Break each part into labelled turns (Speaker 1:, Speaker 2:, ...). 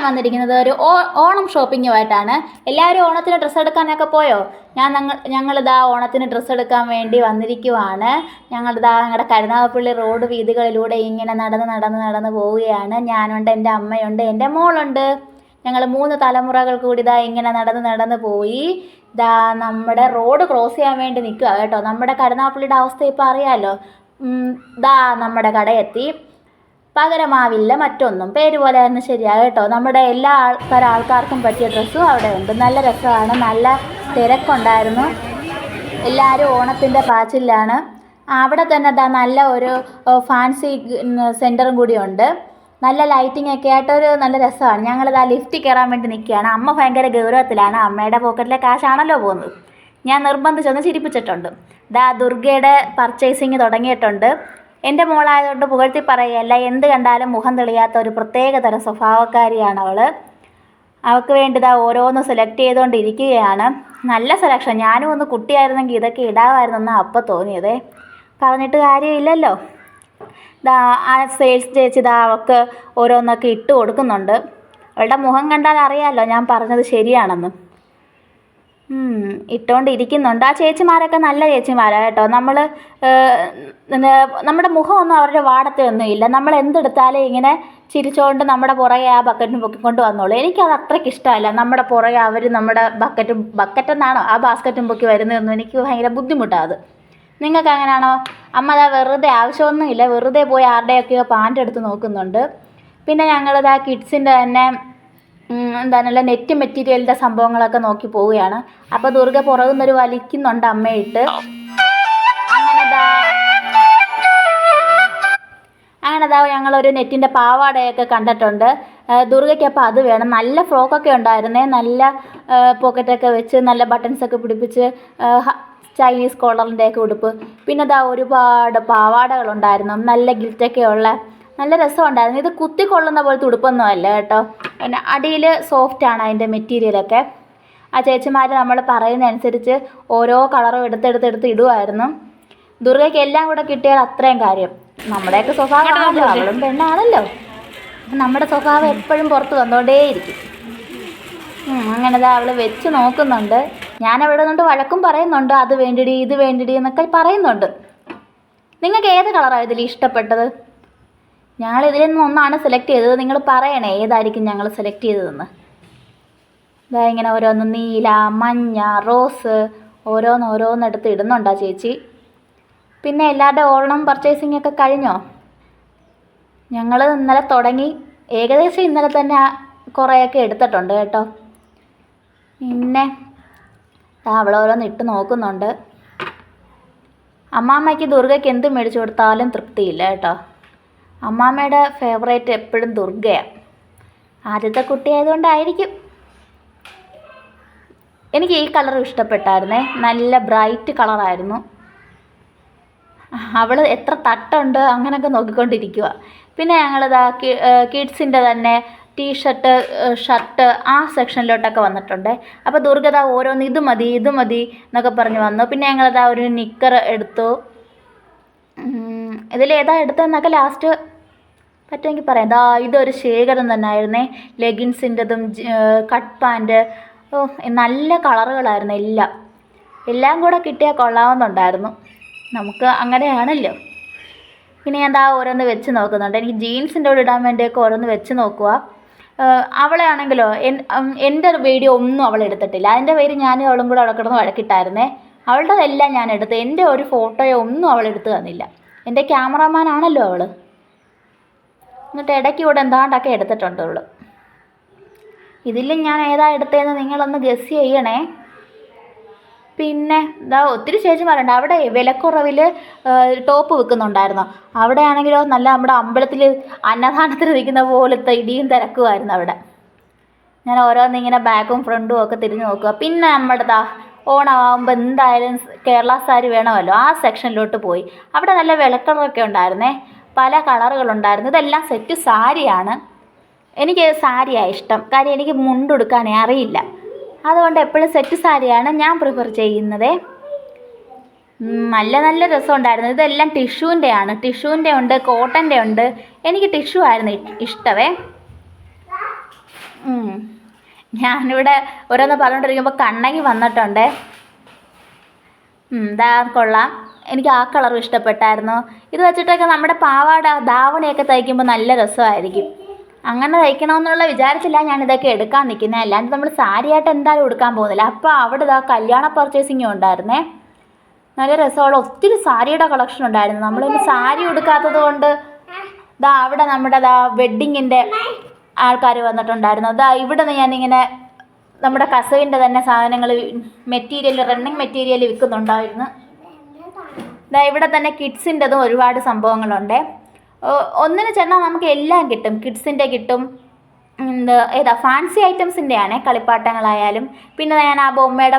Speaker 1: ഞാൻ വന്നിരിക്കുന്നത് ഒരു ഓണം ഷോപ്പിങ്ങുമായിട്ടാണ്. എല്ലാവരും ഓണത്തിന് ഡ്രസ്സ് എടുക്കാനൊക്കെ പോയോ? ഞങ്ങളിതാ ഓണത്തിന് ഡ്രസ്സ് എടുക്കാൻ വേണ്ടി വന്നിരിക്കുവാണ്. ഞങ്ങളുടെ കരുനാഗപ്പള്ളി റോഡ് വീഥികളിലൂടെ ഇങ്ങനെ നടന്ന് പോവുകയാണ്. ഞാനുണ്ട്, എൻ്റെ അമ്മയുണ്ട്, എൻ്റെ മോളുണ്ട്. ഞങ്ങൾ 3 തലമുറകൾ കൂടി ഇങ്ങനെ നടന്ന് പോയി. നമ്മുടെ റോഡ് ക്രോസ് ചെയ്യാൻ വേണ്ടി നിൽക്കുക കേട്ടോ. നമ്മുടെ കരുനാഗപ്പള്ളിയുടെ അവസ്ഥ ഇപ്പോൾ അറിയാമല്ലോ. നമ്മുടെ കടയെത്തി. പകരമാവില്ല മറ്റൊന്നും, പേര് പോലെ തന്നെ ശരിയാണ് കേട്ടോ. നമ്മുടെ എല്ലാ തരം ആൾക്കാർക്കും പറ്റിയ ഡ്രസ്സും അവിടെ ഉണ്ട്. നല്ല രസമാണ്, നല്ല തിരക്കുണ്ടായിരുന്നു. എല്ലാവരും ഓണത്തിൻ്റെ പാച്ചിലാണ്. അവിടെ തന്നെ നല്ല ഒരു ഫാൻസി സെൻറ്ററും കൂടിയുണ്ട്. നല്ല ലൈറ്റിംഗ് ഒക്കെ ആയിട്ടൊരു നല്ല രസമാണ്. ഞങ്ങളിതാ ലിഫ്റ്റിൽ കയറാൻ വേണ്ടി നിൽക്കുകയാണ്. അമ്മ ഭയങ്കര ഗൗരവത്തിലാണ്. അമ്മയുടെ പോക്കറ്റിലെ കാശാണല്ലോ പോകുന്നത്. ഞാൻ നിർബന്ധിച്ചൊന്ന് ചിരിപ്പിച്ചിട്ടുണ്ട്. ദുർഗയുടെ പർച്ചേസിങ് തുടങ്ങിയിട്ടുണ്ട്. എൻ്റെ മോളായതുകൊണ്ട് പുകഴ്ത്തി പറയുകയല്ല, എന്ത് കണ്ടാലും മുഖം തെളിയാത്ത ഒരു പ്രത്യേക തരം സ്വഭാവക്കാരിയാണ് അവൾ. അവൾക്ക് വേണ്ടി ഓരോന്ന് സെലക്ട് ചെയ്തുകൊണ്ടിരിക്കുകയാണ്. നല്ല സെലക്ഷൻ. ഞാനും ഒന്ന് കുട്ടിയായിരുന്നെങ്കിൽ ഇതൊക്കെ ഇടാമായിരുന്നെന്ന് അപ്പം തോന്നിയതേ. പറഞ്ഞിട്ട് കാര്യമില്ലല്ലോ. ആ സെയിൽസ് ചേച്ചി അവൾക്ക് ഓരോന്നൊക്കെ ഇട്ട് കൊടുക്കുന്നുണ്ട്. അവളുടെ മുഖം കണ്ടാൽ അറിയാമല്ലോ ഞാൻ പറഞ്ഞത് ശരിയാണെന്ന്. ഇട്ടുകൊണ്ടിരിക്കുന്നുണ്ട്. ആ ചേച്ചിമാരൊക്കെ നല്ല ചേച്ചിമാരാണ് കേട്ടോ. നമ്മുടെ മുഖമൊന്നും അവരുടെ വാടത്തൊന്നും ഇല്ല. നമ്മൾ എന്തെടുത്താലും ഇങ്ങനെ ചിരിച്ചുകൊണ്ട് നമ്മുടെ പുറകെ ആ ബക്കറ്റും പൊക്കിക്കൊണ്ട് വന്നോളൂ. എനിക്കത് അത്രയ്ക്ക് ഇഷ്ടമല്ല. നമ്മുടെ പുറകെ അവർ നമ്മുടെ ബക്കറ്റെന്നാണോ ആ ബാസ്ക്കറ്റും പൊക്കി വരുന്നതെന്നും എനിക്ക് ഭയങ്കര ബുദ്ധിമുട്ടാണ് അത്. നിങ്ങൾക്ക് അങ്ങനെയാണോ? അമ്മ വെറുതെ ആവശ്യമൊന്നുമില്ല, വെറുതെ പോയി ആരുടെയൊക്കെയോ പാൻ്റ് എടുത്ത് നോക്കുന്നുണ്ട്. പിന്നെ ഞങ്ങളിതാ കിഡ്സിൻ്റെ തന്നെ എന്താണല്ല നെറ്റ് മെറ്റീരിയലിൻ്റെ സംഭവങ്ങളൊക്കെ നോക്കി പോവുകയാണ്. അപ്പോൾ ദുർഗ പുറകുന്നൊരു വലിക്കുന്നുണ്ട് അമ്മയിട്ട്. അങ്ങനെതാ ഞങ്ങളൊരു നെറ്റിൻ്റെ പാവാടയൊക്കെ കണ്ടിട്ടുണ്ട്. ദുർഗയ്ക്ക് അപ്പോൾ അത് വേണം. നല്ല ഫ്രോക്കൊക്കെ ഉണ്ടായിരുന്നേ, നല്ല പോക്കറ്റൊക്കെ വെച്ച് നല്ല ബട്ടൺസൊക്കെ പിടിപ്പിച്ച് ചൈനീസ് കോളറിൻ്റെയൊക്കെ ഉടുപ്പ്. പിന്നെ ഒരുപാട് പാവാടകളുണ്ടായിരുന്നു, നല്ല ഗിൽറ്റൊക്കെ ഉള്ള. നല്ല രസമുണ്ടായിരുന്നു. ഇത് കുത്തിക്കൊള്ളുന്ന പോലത്തെ ഉടുപ്പൊന്നും അല്ല കേട്ടോ. പിന്നെ അടിയിൽ സോഫ്റ്റാണ് അതിൻ്റെ മെറ്റീരിയലൊക്കെ. ആ ചേച്ചിമാർ നമ്മൾ പറയുന്നതനുസരിച്ച് ഓരോ കളറും എടുത്തെടുത്ത് ഇടുമായിരുന്നു. ദുർഗയ്ക്ക് എല്ലാം കൂടെ കിട്ടിയാൽ അത്രയും കാര്യം. നമ്മുടെയൊക്കെ സ്വഭാവമാണല്ലോ, അവളും പെണ്ണാണല്ലോ. നമ്മുടെ സ്വഭാവം എപ്പോഴും പുറത്ത് വന്നുകൊണ്ടേയിരിക്കും. അങ്ങനെ അവൾ വെച്ച് നോക്കുന്നുണ്ട്. ഞാനവിടെ നിന്നുകൊണ്ട് വഴക്കും പറയുന്നുണ്ട്, അത് വേണ്ടിടി ഇത് വേണ്ടിടി എന്നൊക്കെ പറയുന്നുണ്ട്. നിങ്ങൾക്ക് ഏത് കളറാണ് ഇതിൽ ഇഷ്ടപ്പെട്ടത്? ഞങ്ങൾ ഇതിൽ നിന്ന് ഒന്നാണ് സെലക്ട് ചെയ്തത്. നിങ്ങൾ പറയണേ ഏതായിരിക്കും ഞങ്ങൾ സെലക്ട് ചെയ്തതെന്ന്. ഇങ്ങനെ ഓരോന്ന് നീല, മഞ്ഞ, റോസ് ഓരോന്നെടുത്ത് ഇടുന്നുണ്ടോ ചേച്ചി? പിന്നെ എല്ലാവരുടെ ഓണം പർച്ചേസിംഗ് ഒക്കെ കഴിഞ്ഞോ? ഞങ്ങൾ ഇന്നലെ തുടങ്ങി, ഏകദേശം ഇന്നലെ തന്നെ കുറേയൊക്കെ എടുത്തിട്ടുണ്ട് കേട്ടോ. പിന്നെ അവളോരോന്ന് ഇട്ട് നോക്കുന്നുണ്ട്. അമ്മാമ്മയ്ക്ക് ദുർഗയ്ക്ക് എന്ത് മേടിച്ചു കൊടുത്താലും തൃപ്തിയില്ല കേട്ടോ. അമ്മാമ്മയുടെ ഫേവറേറ്റ് എപ്പോഴും ദുർഗയാണ്. ആദ്യത്തെ കുട്ടിയായതുകൊണ്ടായിരിക്കും. എനിക്ക് ഈ കളർ ഇഷ്ടപ്പെട്ടായിരുന്നേ, നല്ല ബ്രൈറ്റ് കളറായിരുന്നു. അവൾ എത്ര തട്ടുണ്ട് അങ്ങനെയൊക്കെ നോക്കിക്കൊണ്ടിരിക്കുക. പിന്നെ ഞങ്ങളിതാ കിഡ്സിൻ്റെ തന്നെ ടീഷർട്ട്, ഷർട്ട് ആ സെക്ഷനിലോട്ടൊക്കെ വന്നിട്ടുണ്ട്. അപ്പോൾ ദുർഗ ഓരോന്ന് ഇത് മതി എന്നൊക്കെ പറഞ്ഞ് വന്നു. പിന്നെ ഞങ്ങളിതാ ഒരു നിക്കർ എടുത്തു. ഇതിലേതാ എടുത്തതെന്നൊക്കെ ലാസ്റ്റ് പറ്റുമെങ്കിൽ പറയാം. ഇതൊരു ശേഖരം തന്നെ ആയിരുന്നേ. ലെഗിൻസിൻ്റെതും കട്ട് പാൻറ്റ്, നല്ല കളറുകളായിരുന്നു എല്ലാം കൂടെ കിട്ടിയാൽ കൊള്ളാവുന്നുണ്ടായിരുന്നു. നമുക്ക് അങ്ങനെയാണല്ലോ. പിന്നെ ഞാൻ ഓരോന്ന് വെച്ച് നോക്കുന്നുണ്ട്. എനിക്ക് ജീൻസിൻ്റെ കൂടെ ഇടാൻ വേണ്ടിയൊക്കെ ഓരോന്ന് വെച്ച് നോക്കുക. അവളെ ആണെങ്കിലോ എൻ്റെ വീഡിയോ ഒന്നും അവൾ എടുത്തിട്ടില്ല. അതിൻ്റെ പേര് ഞാനും അവളും കൂടെ അവിടെ കിടന്ന് വഴക്കിട്ടായിരുന്നേ. അവളുടെതെല്ലാം ഞാൻ എടുത്ത്, എൻ്റെ ഒരു ഫോട്ടോയോ ഒന്നും അവൾ എടുത്ത് തന്നില്ല. എൻ്റെ ക്യാമറാമാനാണല്ലോ അവൾ. എന്നിട്ട് ഇടയ്ക്ക് ഇവിടെ എന്താണ്ടൊക്കെ എടുത്തിട്ടുണ്ട് അവൾ. ഇതിൽ ഞാൻ ഏതാ എടുത്തതെന്ന് നിങ്ങളൊന്ന് ഗസ് ചെയ്യണേ. പിന്നെ ഒത്തിരി ചേച്ചിമാരുണ്ട്. അവിടെ വിലക്കുറവിൽ ടോപ്പ് വിൽക്കുന്നുണ്ടായിരുന്നു. അവിടെ ആണെങ്കിലോ നല്ല നമ്മുടെ അമ്പലത്തിൽ അന്നദാനത്തിന് നിൽക്കുന്ന പോലത്തെ ഇടിയും തിരക്കുമായിരുന്നു അവിടെ. ഞാൻ ഓരോന്നിങ്ങനെ ബാക്കും ഫ്രണ്ടും ഒക്കെ തിരിഞ്ഞു നോക്കുക. പിന്നെ നമ്മുടെ ഓണമാകുമ്പോൾ എന്തായാലും കേരള സാരി വേണമല്ലോ. ആ സെക്ഷനിലോട്ട് പോയി. അവിടെ നല്ല വിലക്കുറവൊക്കെ ഉണ്ടായിരുന്നേ, പല കളറുകളുണ്ടായിരുന്നു. ഇതെല്ലാം സെറ്റ് സാരിയാണ്. എനിക്ക് സാരിയാണ് ഇഷ്ടം. കാര്യം എനിക്ക് മുണ്ടുടുക്കാനേ അറിയില്ല. അതുകൊണ്ട് എപ്പോഴും സെറ്റ് സാരിയാണ് ഞാൻ പ്രിഫർ ചെയ്യുന്നത്. നല്ല രസമുണ്ടായിരുന്നു. ഇതെല്ലാം ടിഷ്യൂൻ്റെയാണ്. ടിഷ്യൂൻ്റെ ഉണ്ട്, കോട്ടൻ്റെ ഉണ്ട്. എനിക്ക് ടിഷ്യൂ ആയിരുന്നു ഇഷ്ടമേ. ഞാനിവിടെ ഓരോന്ന് പറഞ്ഞുകൊണ്ടിരിക്കുമ്പോൾ കണ്ണകി വന്നിട്ടുണ്ട്. ഇതാ കൊള്ളാം, എനിക്ക് ആ കളറും ഇഷ്ടപ്പെട്ടായിരുന്നു. ഇത് വെച്ചിട്ടൊക്കെ നമ്മുടെ പാവാട ധാവണിയൊക്കെ തയ്ക്കുമ്പോൾ നല്ല രസമായിരിക്കും. അങ്ങനെ തയ്ക്കണമെന്നുള്ള വിചാരിച്ചില്ല ഞാനിതൊക്കെ എടുക്കാൻ നിൽക്കുന്നത്. അല്ലാണ്ട് നമ്മൾ സാരിയായിട്ട് എന്തായാലും എടുക്കാൻ പോകുന്നില്ല. അപ്പോൾ അവിടെ ഇതാ കല്യാണ പർച്ചേസിങ്ങും ഉണ്ടായിരുന്നേ. നല്ല രസമുള്ള ഒത്തിരി സാരിയുടെ കളക്ഷൻ ഉണ്ടായിരുന്നു. നമ്മളിന്ന് സാരി എടുക്കാത്തത് കൊണ്ട് അവിടെ നമ്മുടെ വെഡ്ഡിങ്ങിൻ്റെ ആൾക്കാർ വന്നിട്ടുണ്ടായിരുന്നു. ഇവിടെ നിന്ന് ഞാനിങ്ങനെ നമ്മുടെ കസവിൻ്റെ തന്നെ സാധനങ്ങൾ മെറ്റീരിയൽ റണ്ണിങ് മെറ്റീരിയൽ വിൽക്കുന്നുണ്ടായിരുന്നു. ഇവിടെ തന്നെ കിഡ്സിൻ്റെതും ഒരുപാട് സംഭവങ്ങളുണ്ട്. ഒന്നിന് ചെന്നാൽ നമുക്ക് എല്ലാം കിട്ടും. കിഡ്സിൻ്റെ കിട്ടും, ഫാൻസി ഐറ്റംസിൻ്റെ ആണ്, കളിപ്പാട്ടങ്ങളായാലും. പിന്നെ ഞാൻ ആ ബൊമ്മയുടെ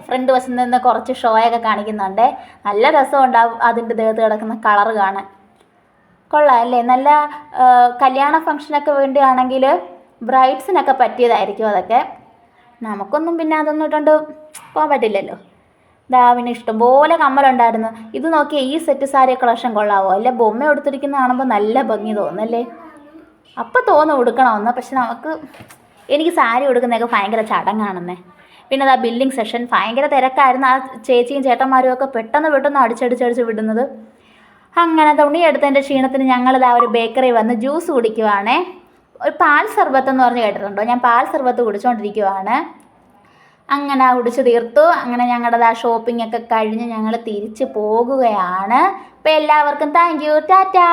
Speaker 1: ഫ്രണ്ട് വശത്ത് നിന്ന് കുറച്ച് ഷോയൊക്കെ കാണിക്കുന്നുണ്ട്. നല്ല രസമുണ്ടാവും അതിൻ്റെ ദേഹത്ത് കിടക്കുന്ന കളറ് കാണാൻ. കൊള്ളാം അല്ലേ? നല്ല കല്യാണ ഫംഗ്ഷനൊക്കെ വേണ്ടിയാണെങ്കിൽ ബ്രൈഡ്സിനൊക്കെ പറ്റിയതായിരിക്കും അതൊക്കെ. നമുക്കൊന്നും പിന്നെ അതൊന്നും ഇട്ടുകൊണ്ട് പോകാൻ പറ്റില്ലല്ലോ. പിന്നെ ഇഷ്ടംപോലെ കമ്മലുണ്ടായിരുന്നു. ഇത് നോക്കിയേ, ഈ സെറ്റ് സാരി കളക്ഷൻ കൊള്ളാവോ? അല്ലെ ബൊമ്മ എടുത്തിരിക്കുന്ന കാണുമ്പോൾ നല്ല ഭംഗി തോന്നുന്നല്ലേ? അപ്പം തോന്നും ഉടുക്കണമെന്ന്. പക്ഷെ എനിക്ക് സാരി ഉടുക്കുന്നതൊക്കെ ഭയങ്കര ചടങ്ങാണെന്നേ. പിന്നെ ബില്ലിംഗ് സെഷൻ ഭയങ്കര തിരക്കായിരുന്നു. ആ ചേച്ചിയും ചേട്ടന്മാരും ഒക്കെ പെട്ടെന്ന് അടിച്ചടിച്ച് വിടുന്നത്. അങ്ങനെ തുണിയെടുത്തതിൻ്റെ ക്ഷീണത്തിന് ഞങ്ങളിതാ ഒരു ബേക്കറി വന്ന് ജ്യൂസ് കുടിക്കുവാണേ. ഒരു പാൽ സർബത്ത് എന്ന് പറഞ്ഞ് കേട്ടിട്ടുണ്ടോ? ഞാൻ പാൽ സർബത്ത് കുടിച്ചുകൊണ്ടിരിക്കുവാണ്. അങ്ങനെ കുടിച്ച് തീർത്തു. അങ്ങനെ ഞങ്ങളുടെ ഷോപ്പിംഗ് ഒക്കെ കഴിഞ്ഞ് ഞങ്ങൾ തിരിച്ച് പോകുകയാണ്. അപ്പോൾ എല്ലാവർക്കും താങ്ക് യു, ടാറ്റാ.